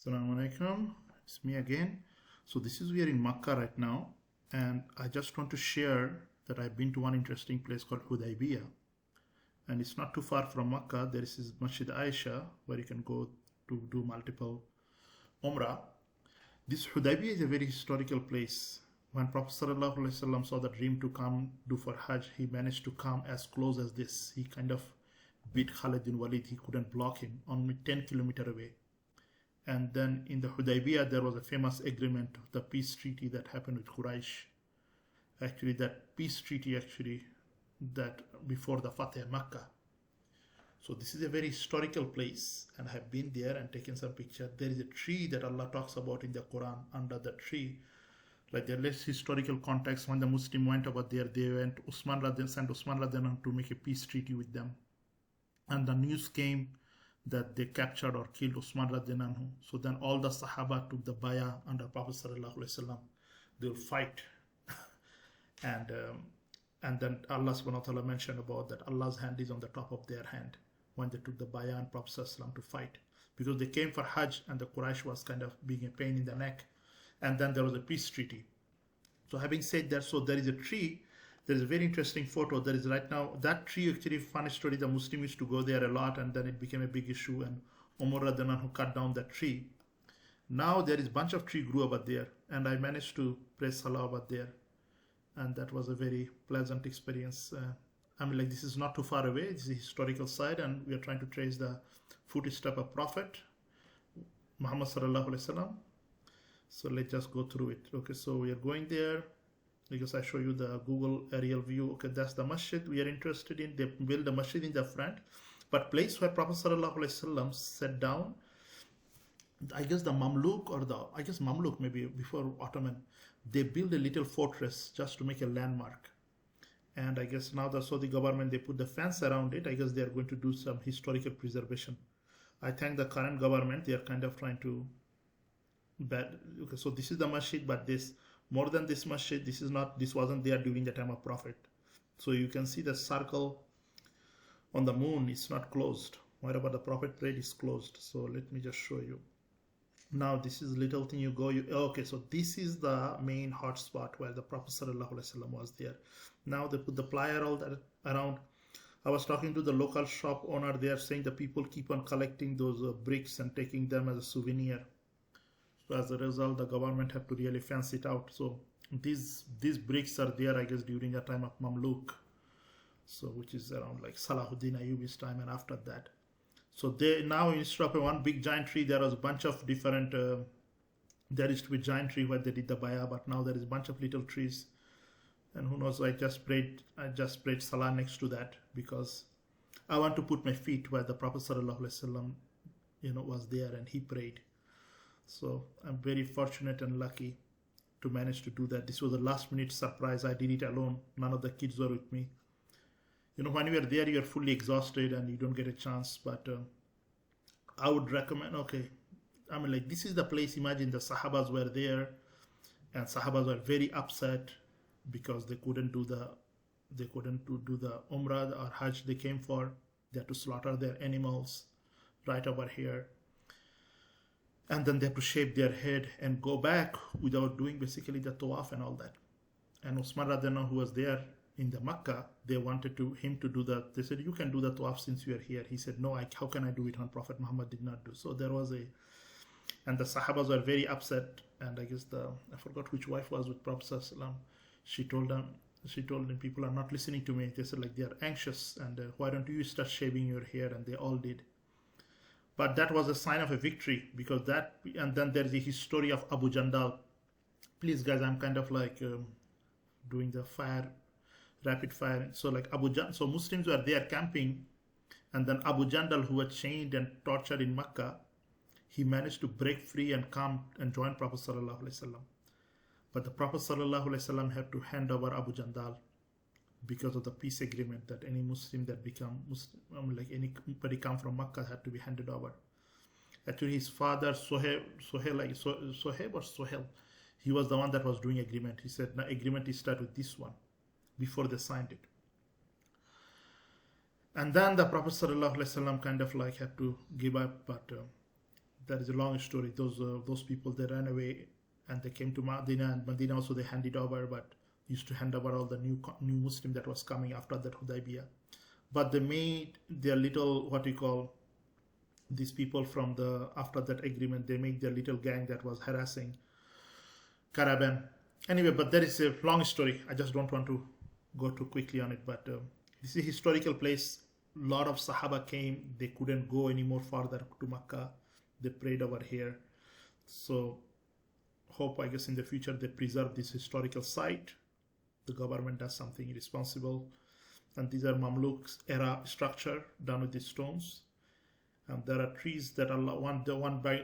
Assalamu alaikum. It's me again. So we are in Makkah right now, and I just want to share that I've been to one interesting place called Hudaibiya, and it's not too far from Makkah. There is Masjid Aisha where you can go to do multiple Umrah. This Hudaibiya is a very historical place. When Prophet Sallallahu Alaihi Wasallam saw the dream to come do for Hajj, he managed to come as close as this. He kind of beat Khalid bin Walid. He couldn't block him, only 10 kilometers away. And then in the Hudaybiya, there was a famous agreement, the peace treaty that happened with Quraysh. Actually, that peace treaty that before the Fateh Makkah. So this is a very historical place, and I have been there and taken some picture. There is a tree that Allah talks about in the Quran. Under the tree, like the less historical context, when the Muslim went over there, they sent Usman Radhan to make a peace treaty with them. And the news came that they captured or killed Usman radhiyallahu anhu. So then all the Sahaba took the bayah under Prophet sallallahu alaihi wasallam. They will fight, and then Allah subhanahu wa taala mentioned about that Allah's hand is on the top of their hand when they took the bayah and Prophet sallallahu alaihi wasallam to fight, because they came for Hajj and the Quraysh was kind of being a pain in the neck, and then there was a peace treaty. So having said that, so there is a tree. There is a very interesting photo. There is right now, that tree, actually, funny story, the Muslim used to go there a lot, and then it became a big issue, and Umar radhiyallahu anhu cut down that tree. Now there is a bunch of tree grew over there, and I managed to pray salah over there, and that was a very pleasant experience. This is not too far away. It's a historical site, and we are trying to trace the footstep of Prophet Muhammad sallallahu alaihi wasallam. So let's just go through it. Okay, so we are going there. Because I show you the Google aerial view. Okay, that's the masjid we are interested in. They build a masjid in the front, but place where Prophet Sallallahu Alaihi Wasallam sat down, I guess the Mamluk Mamluk maybe before Ottoman, they build a little fortress just to make a landmark. And I guess now the Saudi government, they put the fence around it. I guess they are going to do some historical preservation. I think the current government, they are kind of trying to okay, so this is the masjid, but more than this masjid, this wasn't there during the time of Prophet. So you can see the circle on the moon is not closed. Wherever the Prophet prayed is closed. So let me just show you. Now this is little thing okay, so this is the main hot spot where the Prophet Sallallahu Alaihi Wasallam was there. Now they put the ply all that around. I was talking to the local shop owner. They are saying the people keep on collecting those bricks and taking them as a souvenir. So as a result, the government had to really fence it out. So these bricks are there, I guess, during the time of Mamluk. So which is around like Salahuddin Ayyubi's time and after that. So they now, instead of one big giant tree, there was a bunch of different, there used to be a giant tree where they did the bayah, but now there is a bunch of little trees. And who knows, I just prayed Salah next to that because I want to put my feet where the Prophet Sallallahu Alaihi Wasallam, was there and he prayed. So I'm very fortunate and lucky to manage to do that. This was a last minute surprise. I did it alone. None of the kids were with me. When you are there, you are fully exhausted and you don't get a chance. But I would recommend, this is the place. Imagine the Sahabas were there, and Sahabas were very upset because they couldn't do the Umrah or Hajj they came for. They had to slaughter their animals right over here. And then they have to shave their head and go back without doing basically the tawaf and all that. And Usman radhiyallahu, who was there in the Makkah, they wanted him to do that. They said, you can do the tawaf since you are here. He said, no, how can I do it when Prophet Muhammad did not do? So there was and the Sahabas were very upset. And I guess I forgot which wife was with Prophet sallallahu alaihi wasallam. She told them, people are not listening to me. They said they are anxious, and why don't you start shaving your hair? And they all did. But that was a sign of a victory because and then there's the history of Abu Jandal. Please, guys, I'm kind of doing the rapid fire. So so Muslims were there camping, and then Abu Jandal, who was chained and tortured in Makkah, he managed to break free and come and join Prophet Sallallahu Alaihi Wasallam. But the Prophet Sallallahu Alaihi Wasallam had to hand over Abu Jandal because of the peace agreement that any Muslim that become Muslim, anybody come from Makkah had to be handed over. Actually, his father Sohel, he was the one that was doing agreement. He said, "No, agreement is start with this one," before they signed it. And then the Prophet ﷺ kind of had to give up, but That is a long story. Those people, they ran away and they came to Medina, and Medina also they handed over, but used to hand over all the new Muslim that was coming after that Hudaibiya. But they made their little, what you call, these people from the, after that agreement, they made their little gang that was harassing caravan. Anyway, but that is a long story. I just don't want to go too quickly on it. But this is a historical place. A lot of Sahaba came. They couldn't go any more further to Makkah. They prayed over here. So hope, I guess, in the future they preserve this historical site. The government does something responsible. And these are Mamluk era structure done with these stones. And there are trees that are one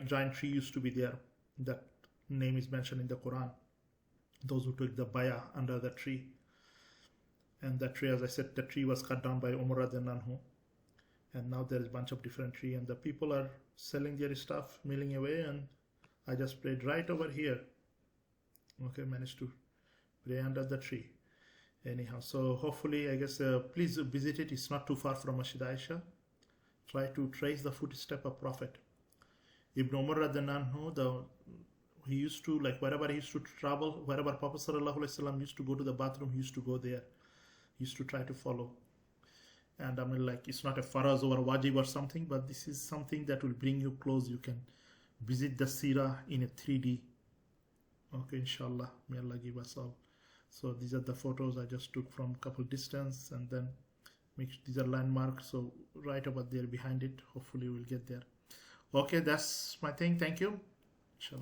giant tree used to be there. That name is mentioned in the Quran. Those who took the bayah under the tree. And that tree, as I said, the tree was cut down by Umar radiallahu anhu. And now there is a bunch of different trees, and the people are selling their stuff, milling away, and I just prayed right over here. Okay, managed to pray under the tree. Anyhow, so hopefully, I guess, please visit it. It's not too far from Masjid Aisha. Try to trace the footstep of Prophet. Ibn Umar radiallahu anhu, he used to, like, wherever he used to travel, wherever Prophet sallallahu alaihi wasallam used to go to the bathroom, he used to go there. He used to try to follow. And I mean, like, it's not a faraz or a wajib or something, but this is something that will bring you close. You can visit the Sirah in a 3D. Okay, inshallah. May Allah give us all. So these are the photos I just took from couple distance, and then these are landmarks. So right over there behind it, hopefully we'll get there. Okay, that's my thing. Thank you. Inshallah.